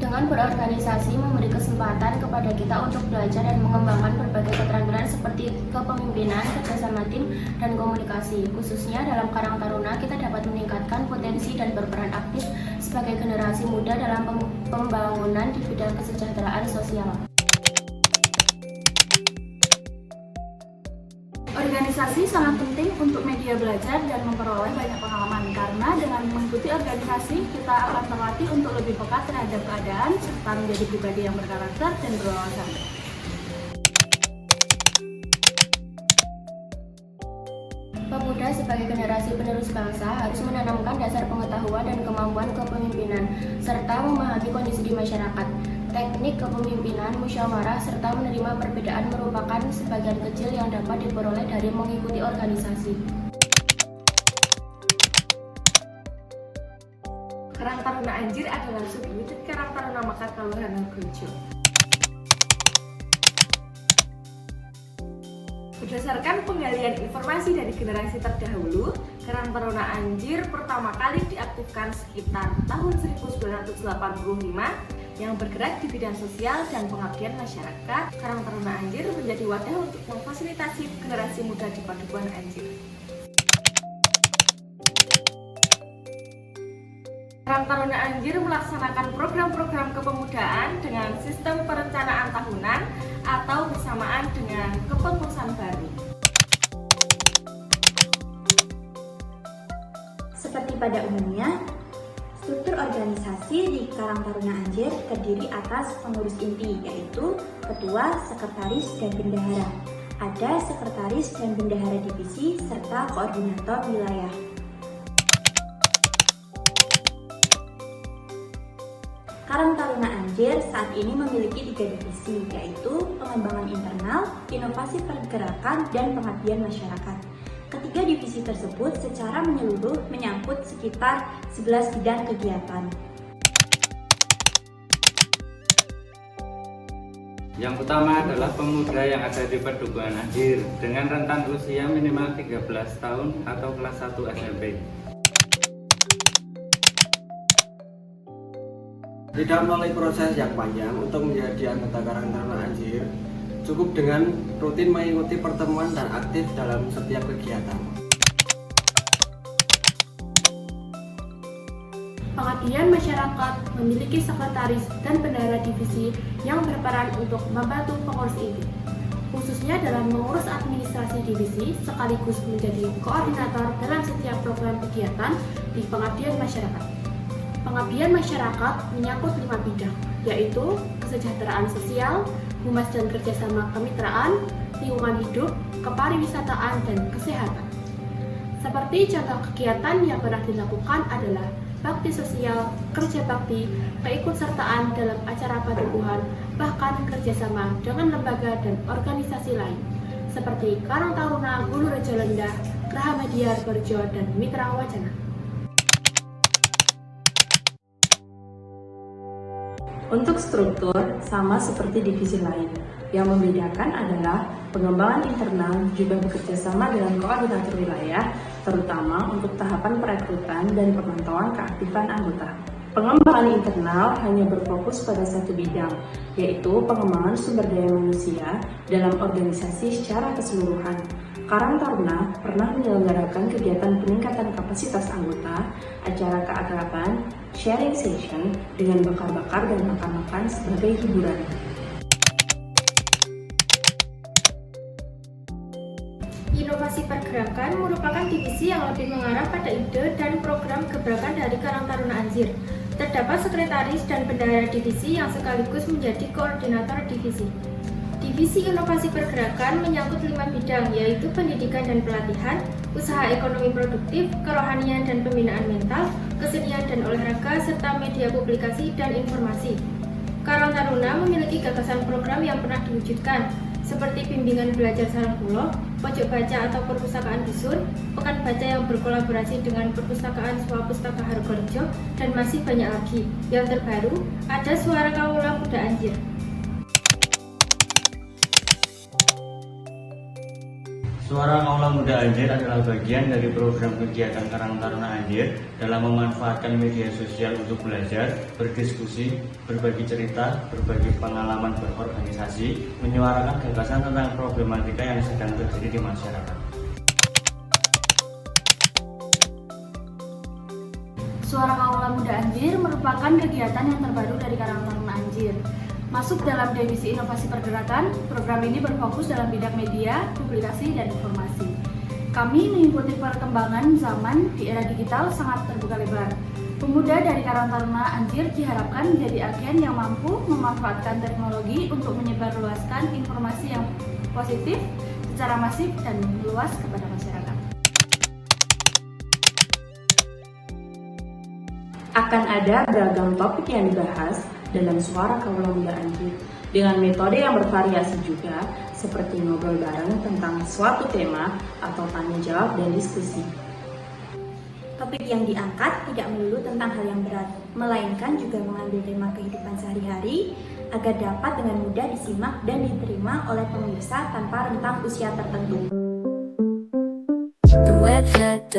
Dengan berorganisasi memberi kesempatan kepada kita untuk belajar dan mengembangkan berbagai keterampilan seperti kepemimpinan, kerjasama tim, dan komunikasi. Khususnya dalam Karang Taruna, kita dapat meningkatkan potensi dan berperan aktif sebagai generasi muda dalam pembangunan di bidang kesejahteraan sosial. Organisasi sangat penting untuk media belajar dan memperoleh banyak pengalaman, karena dengan mengikuti organisasi kita akan terlatih untuk lebih peka terhadap keadaan serta menjadi pribadi yang berkarakter dan berwawasan. Pemuda sebagai generasi penerus bangsa harus menanamkan dasar pengetahuan dan kemampuan kepemimpinan, serta memahami kondisi di masyarakat. Teknik kepemimpinan, musyawarah, serta menerima perbedaan merupakan sebagian kecil yang dapat diperoleh dari mengikuti organisasi. Karang Taruna Anjir adalah subunit Karang Taruna Mekar Kalurahan Hargorejo. Berdasarkan penggalian informasi dari generasi terdahulu, Karang Taruna Anjir pertama kali diaktifkan sekitar tahun 1985 yang bergerak di bidang sosial dan pengabdian masyarakat. Karang Taruna Anjir menjadi wadah untuk memfasilitasi generasi muda di Padukuhan Anjir. Karang Taruna Anjir melaksanakan program-program kepemudaan dengan sistem perencanaan tahunan atau bersamaan dengan kepengurusan baru. Seperti pada umumnya, struktur organisasi di Karang Taruna Anjir terdiri atas pengurus inti, yaitu ketua, sekretaris, dan bendahara. Ada sekretaris dan bendahara divisi serta koordinator wilayah. Karang Taruna Anjir saat ini memiliki 3 divisi, yaitu pengembangan internal, inovasi pergerakan, dan pengabdian masyarakat. Ketiga divisi tersebut secara menyeluruh menyangkut sekitar 11 bidang kegiatan. Yang utama adalah pemuda yang ada di Padukuhan Anjir dengan rentan usia minimal 13 tahun atau kelas 1 SMP. Tidak melalui proses yang panjang untuk menjadi anggota Karang Taruna Anjir, cukup dengan rutin mengikuti pertemuan dan aktif dalam setiap kegiatan. Pengabdian masyarakat memiliki sekretaris dan bendahara divisi yang berperan untuk membantu pengurus inti, khususnya dalam mengurus administrasi divisi sekaligus menjadi koordinator dalam setiap program kegiatan di pengabdian masyarakat. Pengabdian masyarakat menyangkut 5 bidang, yaitu kesejahteraan sosial, humas dan kerjasama kemitraan, lingkungan hidup, kepariwisataan, dan kesehatan. Seperti contoh kegiatan yang pernah dilakukan adalah bakti sosial, kerja bakti, keikutsertaan dalam acara padukuhan, bahkan kerjasama dengan lembaga dan organisasi lain, seperti Karang Taruna Gulu Rejo Lendah, Graha Media Hargorejo, dan Mitra Wacana. Untuk struktur, sama seperti divisi lain. Yang membedakan adalah pengembangan internal juga bekerja sama dengan koordinator wilayah, terutama untuk tahapan perekrutan dan pemantauan keaktifan anggota. Pengembangan internal hanya berfokus pada satu bidang, yaitu pengembangan sumber daya manusia dalam organisasi secara keseluruhan. Karang Taruna pernah menyelenggarakan kegiatan peningkatan kapasitas anggota, acara keakraban, sharing session dengan bakar-bakar dan makan-makan sebagai hiburan. Inovasi pergerakan merupakan divisi yang lebih mengarah pada ide dan program gebrakan dari Karang Taruna Anjir. Terdapat sekretaris dan bendahara divisi yang sekaligus menjadi koordinator divisi. Divisi Inovasi Pergerakan menyangkut 5 bidang, yaitu pendidikan dan pelatihan, usaha ekonomi produktif, kerohanian dan pembinaan mental, kesenian dan olahraga, serta media publikasi dan informasi. Karang Taruna memiliki gagasan program yang pernah diwujudkan, seperti bimbingan belajar sarang pulau, pojok baca atau perpustakaan dusun, pekan baca yang berkolaborasi dengan perpustakaan Swapustaka Hargorejo, dan masih banyak lagi. Yang terbaru, ada Suara Kawula Muda Anjir. Suara Kaula Muda Anjir adalah bagian dari program kegiatan Karang Taruna Anjir dalam memanfaatkan media sosial untuk belajar, berdiskusi, berbagi cerita, berbagi pengalaman berorganisasi, menyuarakan gagasan tentang problematika yang sedang terjadi di masyarakat. Suara Kaula Muda Anjir merupakan kegiatan yang terbaru dari Karang Taruna Anjir. Masuk dalam divisi inovasi pergerakan, program ini berfokus dalam bidang media, publikasi, dan informasi. Kami mengikuti perkembangan zaman di era digital sangat terbuka lebar. Pemuda dari Karang Taruna Anjir diharapkan menjadi agen yang mampu memanfaatkan teknologi untuk menyebarluaskan informasi yang positif secara masif dan luas kepada masyarakat. Akan ada beragam topik yang dibahas dalam Suara Kaula Muda Anjir dengan metode yang bervariasi juga, seperti ngobrol bareng tentang suatu tema atau tanya jawab dan diskusi. Topik yang diangkat tidak melulu tentang hal yang berat, melainkan juga mengambil tema kehidupan sehari-hari agar dapat dengan mudah disimak dan diterima oleh pemirsa tanpa rentang usia tertentu. The website